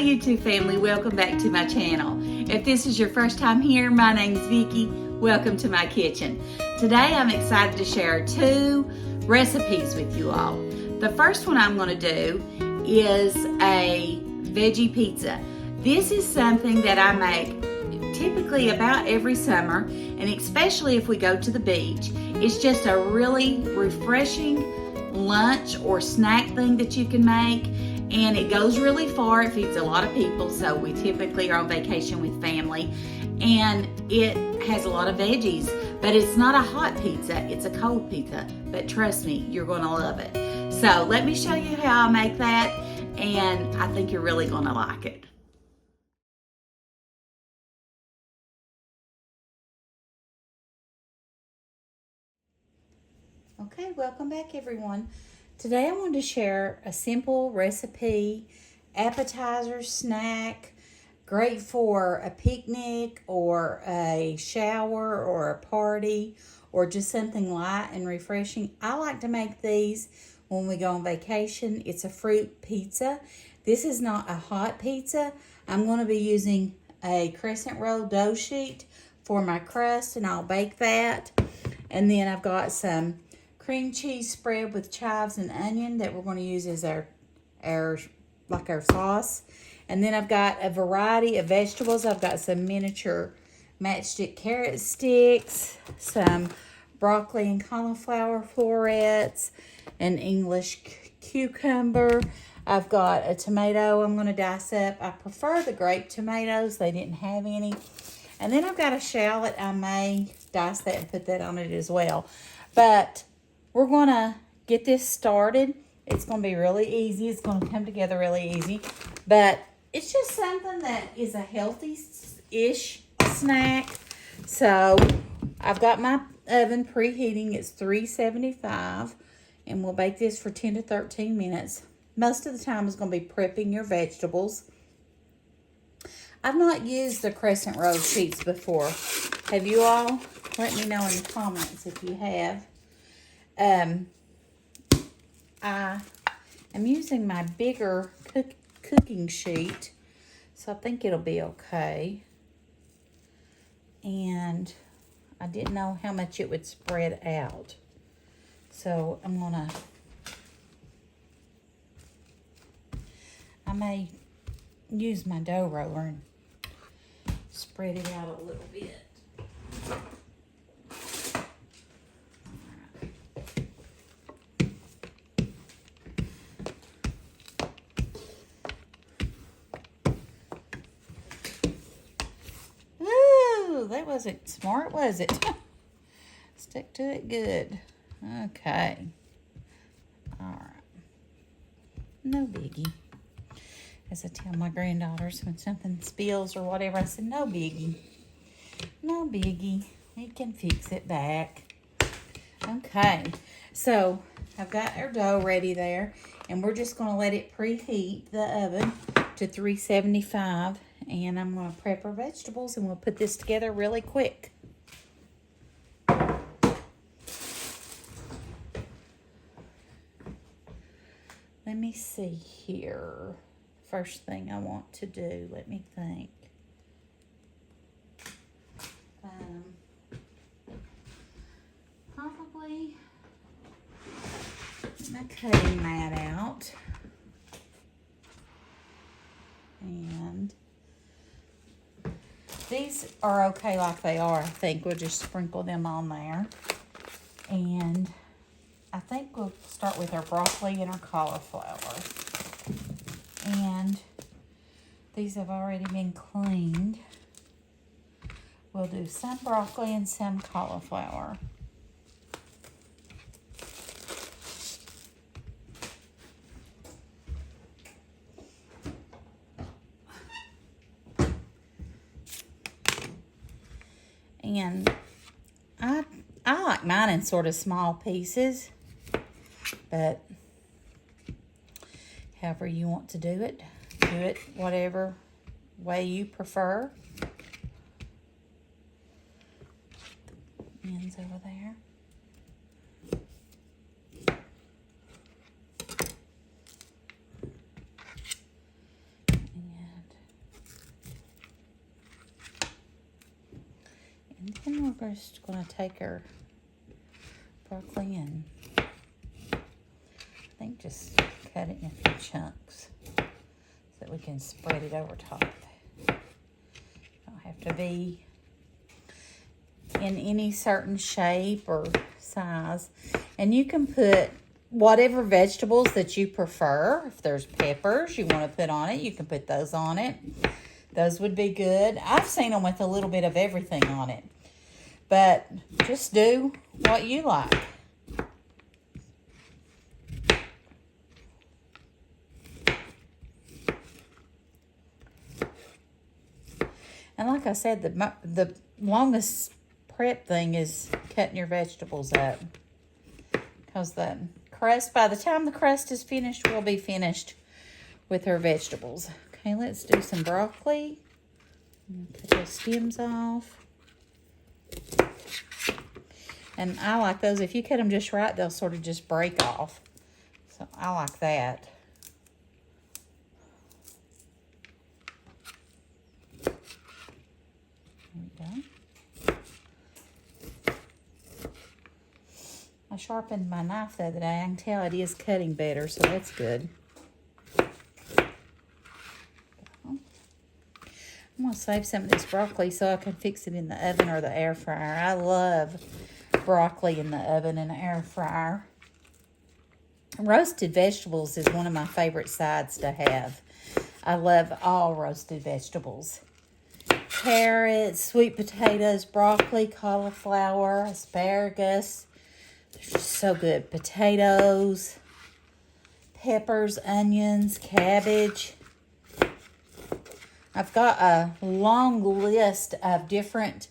YouTube family, welcome back to my channel. If this is your first time here, my name is Vickie. Welcome to my kitchen. Today I'm excited to share 2 recipes with you all. The first one I'm going to do is a veggie pizza. This is something that I make typically about every summer, and especially if we go to the beach. It's just a really refreshing lunch or snack thing that you can make, and it goes really far. It feeds a lot of people, so we typically are on vacation with family, and it has a lot of veggies, but it's not a hot pizza, it's a cold pizza. But trust me, you're going to love it. So let me show you how I make that, and I think you're really going to like it. Okay, welcome back everyone. Today I wanted to share a simple recipe, appetizer, snack, great for a picnic or a shower or a party or just something light and refreshing. I like to make these when we go on vacation. It's a fruit pizza. This is not a hot pizza. I'm going to be using a crescent roll dough sheet for my crust, and I'll bake that. And then I've got some cream cheese spread with chives and onion that we're going to use as our sauce. And then I've got a variety of vegetables. I've got some miniature matchstick carrot sticks, some broccoli and cauliflower florets, an English cucumber. I've got a tomato I'm going to dice up. I prefer the grape tomatoes. They didn't have any. And then I've got a shallot. I may dice that and put that on it as well. But we're going to get this started. It's going to be really easy. It's going to come together really easy. But it's just something that is a healthy-ish snack. So I've got my oven preheating. It's 375. And we'll bake this for 10 to 13 minutes. Most of the time is going to be prepping your vegetables. I've not used the crescent roll sheets before. Have you all? Let me know in the comments if you have. I am using my bigger cooking sheet, so I think it'll be okay. And I didn't know how much it would spread out. So I may use my dough roller and spread it out a little bit. That wasn't smart, was it? Stick to it good. Okay. All right. No biggie. As I tell my granddaughters when something spills or whatever, I said, no biggie. No biggie. We can fix it back. Okay. So I've got our dough ready there, and we're just going to let it preheat the oven to 375. And I'm going to prep our vegetables, and we'll put this together really quick. Let me see here. First thing I want to do, let me think. Probably get my cutting mat out. And these are okay like they are. I think we'll just sprinkle them on there. And I think we'll start with our broccoli and our cauliflower. And these have already been cleaned. We'll do some broccoli and some cauliflower. And I like mine in sort of small pieces, but however you want to do it whatever way you prefer. Ends over there. And we're just going to take our broccoli and I think just cut it in a few chunks so that we can spread it over top. Don't have to be in any certain shape or size. And you can put whatever vegetables that you prefer. If there's peppers you want to put on it, you can put those on it. Those would be good. I've seen them with a little bit of everything on it. But just do what you like. And like I said, the longest prep thing is cutting your vegetables up. Because the crust, by the time the crust is finished, we'll be finished with our vegetables. Okay, let's do some broccoli. Cut those stems off. And I like those. If you cut them just right, they'll sort of just break off. So I like that. There we go. I sharpened my knife the other day. I can tell it is cutting better, so that's good. I'm going to save some of this broccoli so I can fix it in the oven or the air fryer. I love broccoli in the oven and air fryer. Roasted vegetables is one of my favorite sides to have. I love all roasted vegetables. Carrots, sweet potatoes, broccoli, cauliflower, asparagus. They're just so good. Potatoes, peppers, onions, cabbage. I've got a long list of different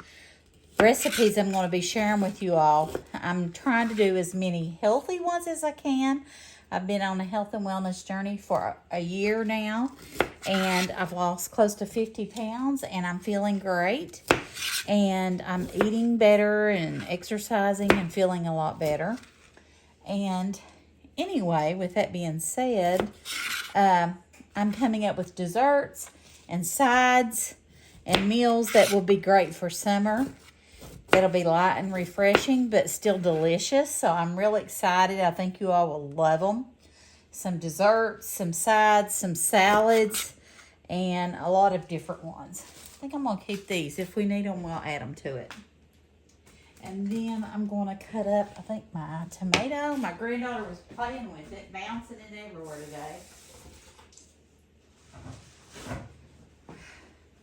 recipes I'm going to be sharing with you all. I'm trying to do as many healthy ones as I can. I've been on a health and wellness journey for a year now, and I've lost close to 50 pounds, and I'm feeling great, and I'm eating better and exercising and feeling a lot better. And anyway, with that being said, I'm coming up with desserts and sides and meals that will be great for summer. That'll be light and refreshing, but still delicious. So I'm really excited. I think you all will love them. Some desserts, some sides, some salads, and a lot of different ones. I think I'm going to keep these. If we need them, we'll add them to it. And then I'm going to cut up, I think, my tomato. My granddaughter was playing with it, bouncing it everywhere today.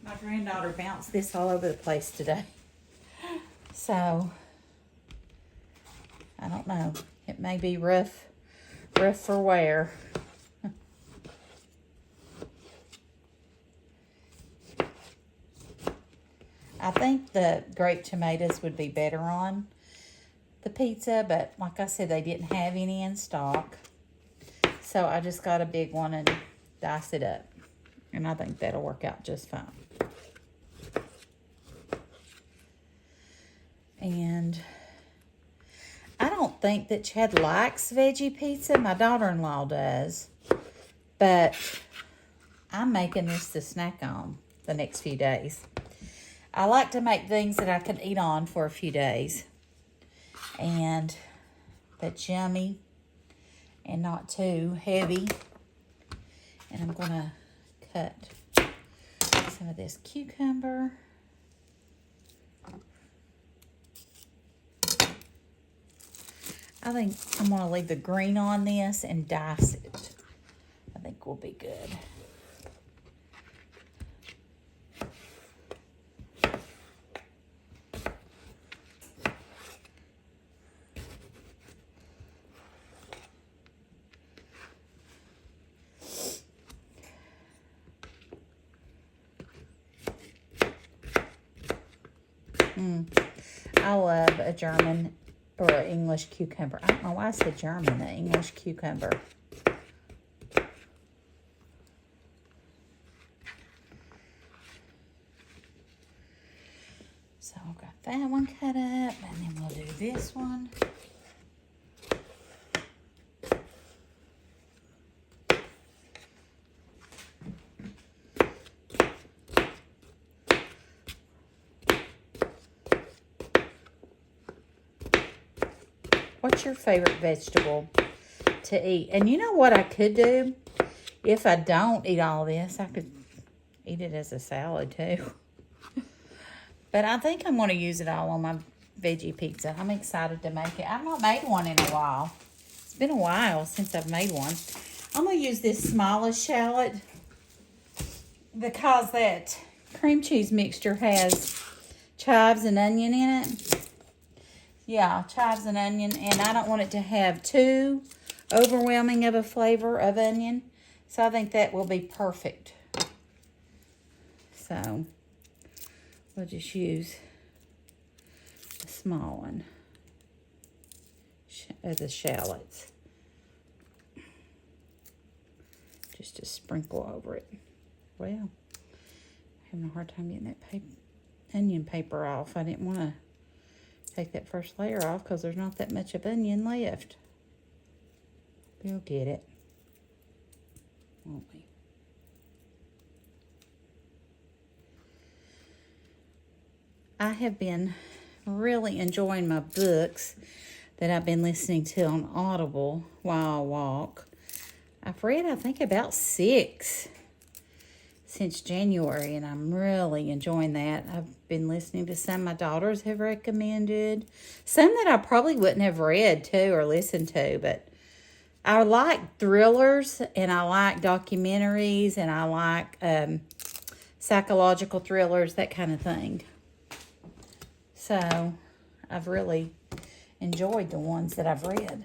My granddaughter bounced this all over the place today. So, I don't know. It may be rough for wear. I think the grape tomatoes would be better on the pizza, but like I said, they didn't have any in stock. So I just got a big one and diced it up. And I think that'll work out just fine. And I don't think that Chad likes veggie pizza. My daughter-in-law does. But I'm making this to snack on the next few days. I like to make things that I can eat on for a few days. And that's yummy and not too heavy. And I'm going to cut some of this cucumber. I think I'm going to leave the green on this and dice it. I think will be good. I love a German or an English cucumber. I don't know why I said German, an English cucumber. So I've got that one cut up, and then we'll do this one. What's your favorite vegetable to eat? And you know what I could do? If I don't eat all this, I could eat it as a salad too. But I think I'm going to use it all on my veggie pizza. I'm excited to make it. I've not made one in a while. It's been a while since I've made one. I'm going to use this smallest shallot because that cream cheese mixture has chives and onion in it. Yeah, chives and onion. And I don't want it to have too overwhelming of a flavor of onion. So I think that will be perfect. So we'll just use a small one of the shallots. Just to sprinkle over it. Well, having a hard time getting that onion paper off. I didn't want to take that first layer off because there's not that much of onion left. We'll get it, won't we? I have been really enjoying my books that I've been listening to on Audible while I walk. I've read, I think, about 6 since January, and I'm really enjoying that. I've been listening to some my daughters have recommended, some that I probably wouldn't have read too or listened to, but I like thrillers, and I like documentaries, and I like psychological thrillers, that kind of thing. So I've really enjoyed the ones that I've read.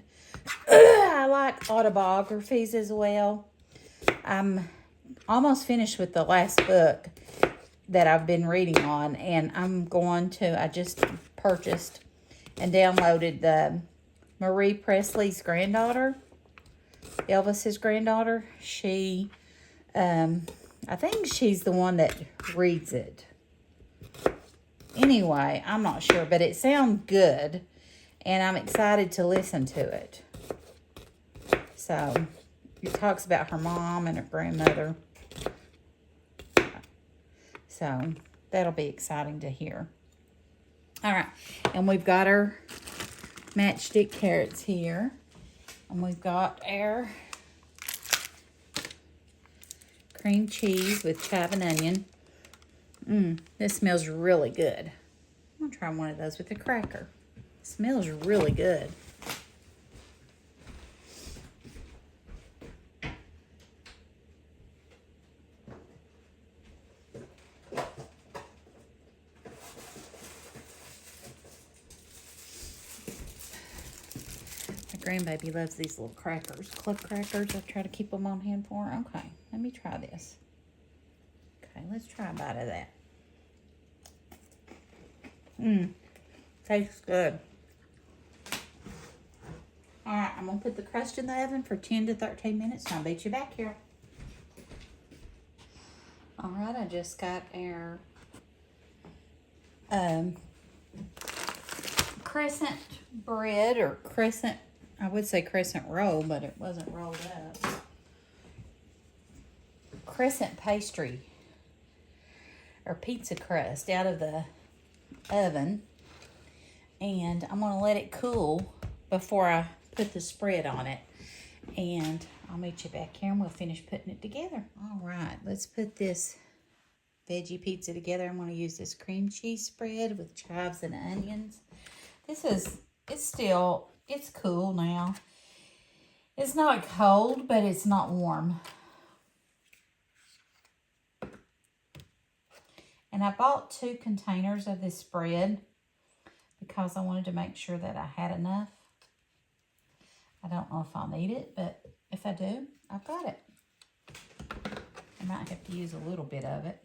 I like autobiographies as well. I'm almost finished with the last book that I've been reading on, and I just purchased and downloaded the Marie Presley's granddaughter, Elvis's granddaughter. I think she's the one that reads it. Anyway, I'm not sure, but it sounds good, and I'm excited to listen to it. So, it talks about her mom and her grandmother. So, that'll be exciting to hear. All right, and we've got our matchstick carrots here, and we've got our cream cheese with chive and onion. This smells really good. I'm going to try one of those with a cracker. It smells really good. My grandbaby loves these little crackers. Club crackers. I try to keep them on hand for her. Okay, let me try this. Okay, let's try a bite of that. Tastes good. All right, I'm going to put the crust in the oven for 10 to 13 minutes, and I'll beat you back here. All right, I just got our crescent bread, or crescent, I would say crescent roll, but it wasn't rolled up. Crescent pastry, or pizza crust, out of the oven, and I'm going to let it cool before I put the spread on it, and I'll meet you back here and we'll finish putting it together. All right, let's put this veggie pizza together. I'm going to use this cream cheese spread with chives and onions. It's cool now. It's not cold, but it's not warm. And I bought 2 containers of this spread because I wanted to make sure that I had enough. I don't know if I'll need it, but if I do, I've got it. I might have to use a little bit of it.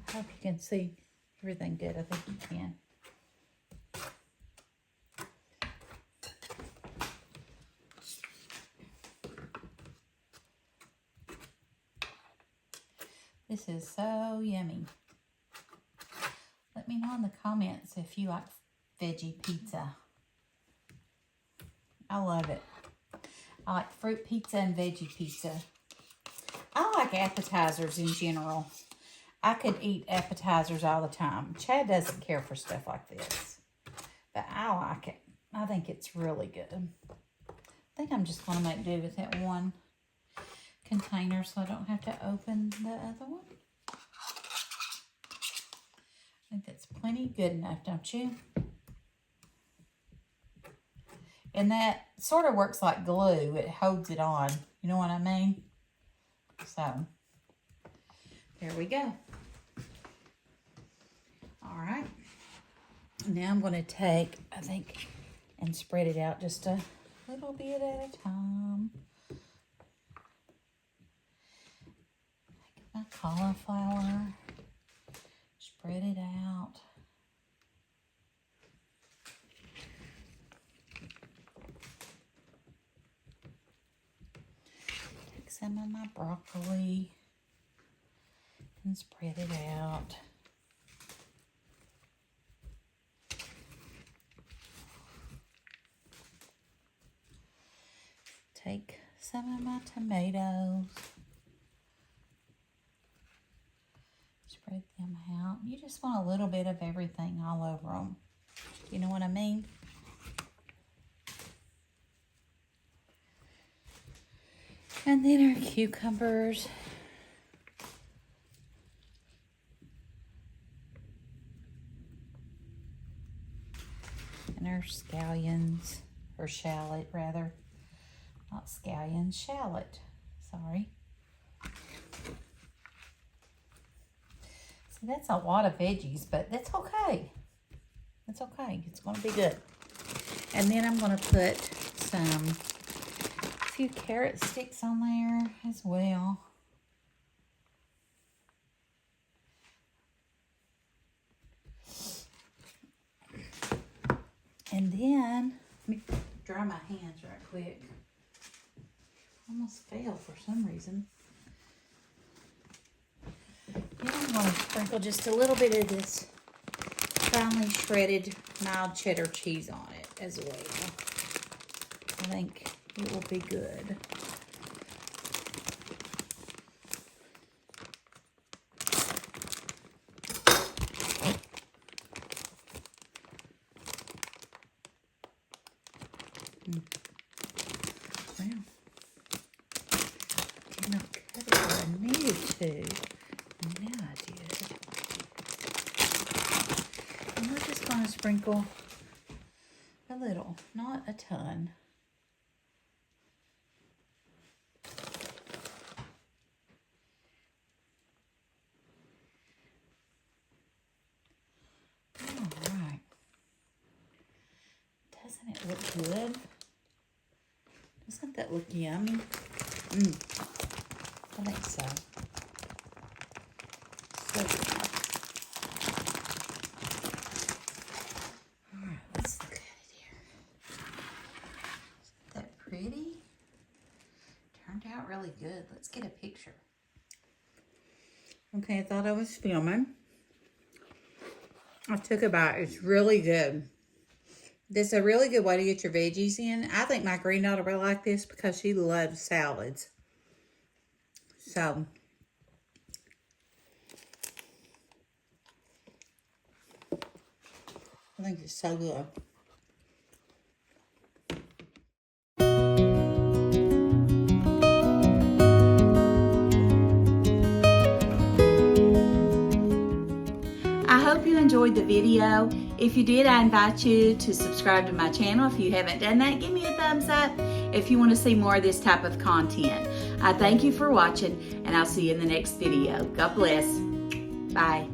I hope you can see everything good. I think you can. This is so yummy. Let me know in the comments if you like veggie pizza. I love it. I like fruit pizza and veggie pizza. I like appetizers in general. I could eat appetizers all the time. Chad doesn't care for stuff like this, but I like it. I think it's really good. I think I'm just going to make do with that one container so I don't have to open the other one. I think that's plenty good enough, don't you? And that sort of works like glue. It holds it on. You know what I mean? So, there we go. All right. Now I'm going to take, I think, and spread it out just a little bit at a time. Take my cauliflower, spread it out. Take some of my broccoli and spread it out. Take some of my tomatoes, spread them out. You just want a little bit of everything all over them. You know what I mean? And then our cucumbers. And our scallions, or shallot rather. Not scallion, shallot. Sorry. So that's a lot of veggies, but that's okay. That's okay. It's going to be good. And then I'm going to put a few carrot sticks on there as well. And then, let me dry my hands right quick. Almost fell for some reason. Then I'm going to sprinkle just a little bit of this finely shredded mild cheddar cheese on it as well. I think it will be good. Well, did not cut it where I needed to. Now I did. And we're just going to sprinkle a little, not a ton. All right. Doesn't it look good? Doesn't that look yummy? I think so. So good. All right, let's look at it here. Isn't that pretty? Turned out really good. Let's get a picture. Okay, I thought I was filming. I took a bite. It's really good. This is a really good way to get your veggies in. I think my granddaughter will like this because she loves salads. So, I think it's so good. I hope you enjoyed the video. If you did, I invite you to subscribe to my channel. If you haven't done that, give me a thumbs up if you want to see more of this type of content. I thank you for watching, and I'll see you in the next video. God bless. Bye.